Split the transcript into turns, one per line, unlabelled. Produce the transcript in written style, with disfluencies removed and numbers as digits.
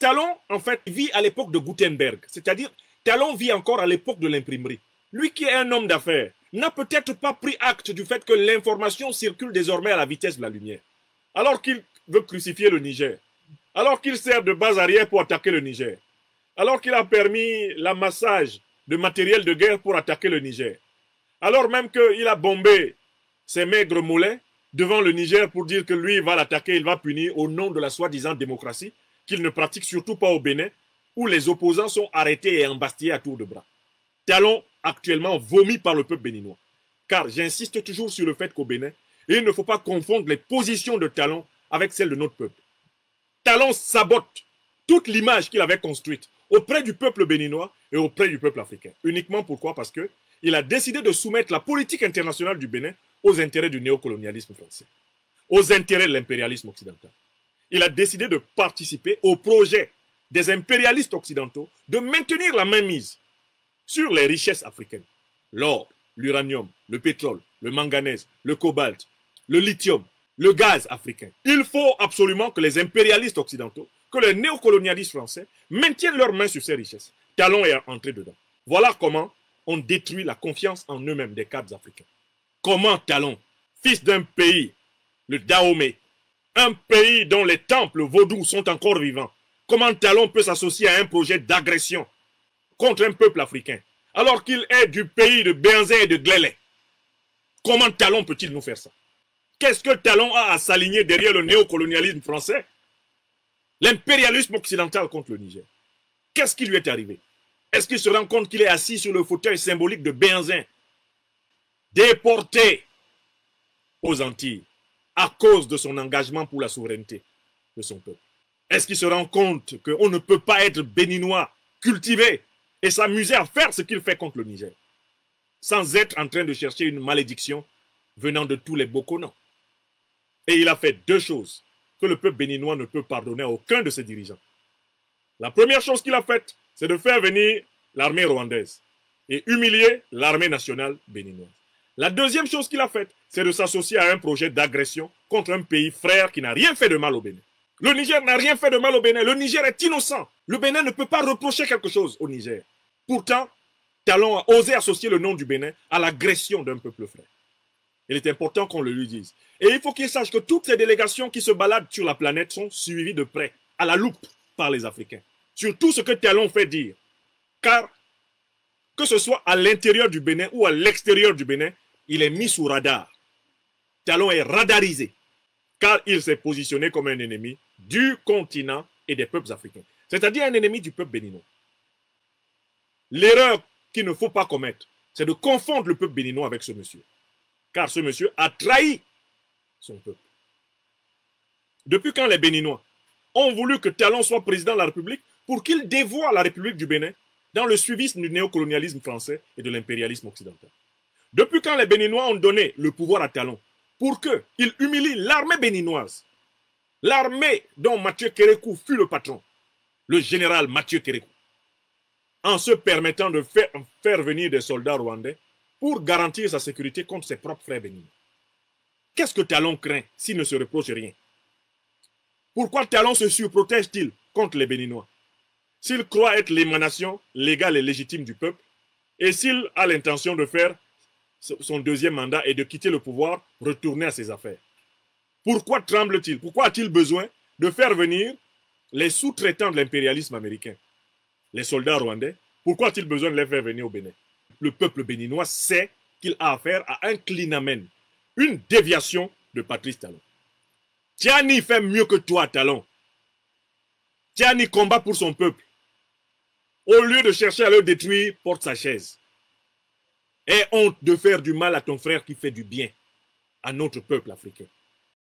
Talon, en fait, vit à l'époque de Gutenberg. C'est-à-dire, Talon vit encore à l'époque de l'imprimerie. Lui qui est un homme d'affaires, n'a peut-être pas pris acte du fait que l'information circule désormais à la vitesse de la lumière. Alors qu'il veut crucifier le Niger. Alors qu'il sert de base arrière pour attaquer le Niger. Alors qu'il a permis l'amassage de matériel de guerre pour attaquer le Niger. Alors même qu'il a bombé ses maigres mollets devant le Niger pour dire que lui, il va l'attaquer, il va punir au nom de la soi-disant démocratie qu'il ne pratique surtout pas au Bénin, où les opposants sont arrêtés et embastillés à tour de bras. Talon actuellement vomi par le peuple béninois. Car j'insiste toujours sur le fait qu'au Bénin, il ne faut pas confondre les positions de Talon avec celles de notre peuple. Talon sabote toute l'image qu'il avait construite auprès du peuple béninois et auprès du peuple africain. Uniquement pourquoi? Parce qu'il a décidé de soumettre la politique internationale du Bénin aux intérêts du néocolonialisme français, aux intérêts de l'impérialisme occidental. Il a décidé de participer au projet des impérialistes occidentaux de maintenir la mainmise sur les richesses africaines. L'or, l'uranium, le pétrole, le manganèse, le cobalt, le lithium, le gaz africain. Il faut absolument que les impérialistes occidentaux, que les néocolonialistes français maintiennent leurs mains sur ces richesses. Talon est entré dedans. Voilà comment on détruit la confiance en eux-mêmes des cadres africains. Comment Talon, fils d'un pays, le Dahomey, un pays dont les temples vaudous sont encore vivants, comment Talon peut s'associer à un projet d'agression contre un peuple africain, alors qu'il est du pays de Béhanzin et de Glélé? Comment Talon peut-il nous faire ça? Qu'est-ce que Talon a à s'aligner derrière le néocolonialisme français? L'impérialisme occidental contre le Niger. Qu'est-ce qui lui est arrivé? Est-ce qu'il se rend compte qu'il est assis sur le fauteuil symbolique de Béhanzin, déporté aux Antilles à cause de son engagement pour la souveraineté de son peuple? Est-ce qu'il se rend compte qu'on ne peut pas être béninois, cultivé et s'amuser à faire ce qu'il fait contre le Niger, sans être en train de chercher une malédiction venant de tous les Bokonans? Et il a fait deux choses que le peuple béninois ne peut pardonner à aucun de ses dirigeants. La première chose qu'il a faite, c'est de faire venir l'armée rwandaise et humilier l'armée nationale béninoise. La deuxième chose qu'il a faite, c'est de s'associer à un projet d'agression contre un pays frère qui n'a rien fait de mal au Bénin. Le Niger n'a rien fait de mal au Bénin. Le Niger est innocent. Le Bénin ne peut pas reprocher quelque chose au Niger. Pourtant, Talon a osé associer le nom du Bénin à l'agression d'un peuple frère. Il est important qu'on le lui dise. Et il faut qu'il sache que toutes ces délégations qui se baladent sur la planète sont suivies de près, à la loupe, par les Africains. Sur tout ce que Talon fait dire. Car, que ce soit à l'intérieur du Bénin ou à l'extérieur du Bénin, il est mis sous radar. Talon est radarisé. Car il s'est positionné comme un ennemi du continent et des peuples africains. C'est-à-dire un ennemi du peuple béninois. L'erreur qu'il ne faut pas commettre, c'est de confondre le peuple béninois avec ce monsieur. Car ce monsieur a trahi son peuple. Depuis quand les Béninois ont voulu que Talon soit président de la République pour qu'il dévoie la République du Bénin dans le suivisme du néocolonialisme français et de l'impérialisme occidental? Depuis quand les Béninois ont donné le pouvoir à Talon pour qu'il humilie l'armée béninoise, l'armée dont Mathieu Kérékou fut le patron, le général Mathieu Kérékou, en se permettant de faire venir des soldats rwandais pour garantir sa sécurité contre ses propres frères béninois? Qu'est-ce que Talon craint s'il ne se reproche rien? Pourquoi Talon se surprotège-t-il contre les Béninois? S'il croit être l'émanation légale et légitime du peuple, et s'il a l'intention de faire son deuxième mandat et de quitter le pouvoir, retourner à ses affaires. Pourquoi tremble-t-il? Pourquoi a-t-il besoin de faire venir les sous-traitants de l'impérialisme américain, les soldats rwandais? Pourquoi a-t-il besoin de les faire venir au Bénin? Le peuple béninois sait qu'il a affaire à un clinamen, une déviation de Patrice Talon. Tiani fait mieux que toi, Talon. Tiani combat pour son peuple. Au lieu de chercher à le détruire, porte sa chaise. Aie honte de faire du mal à ton frère qui fait du bien à notre peuple africain.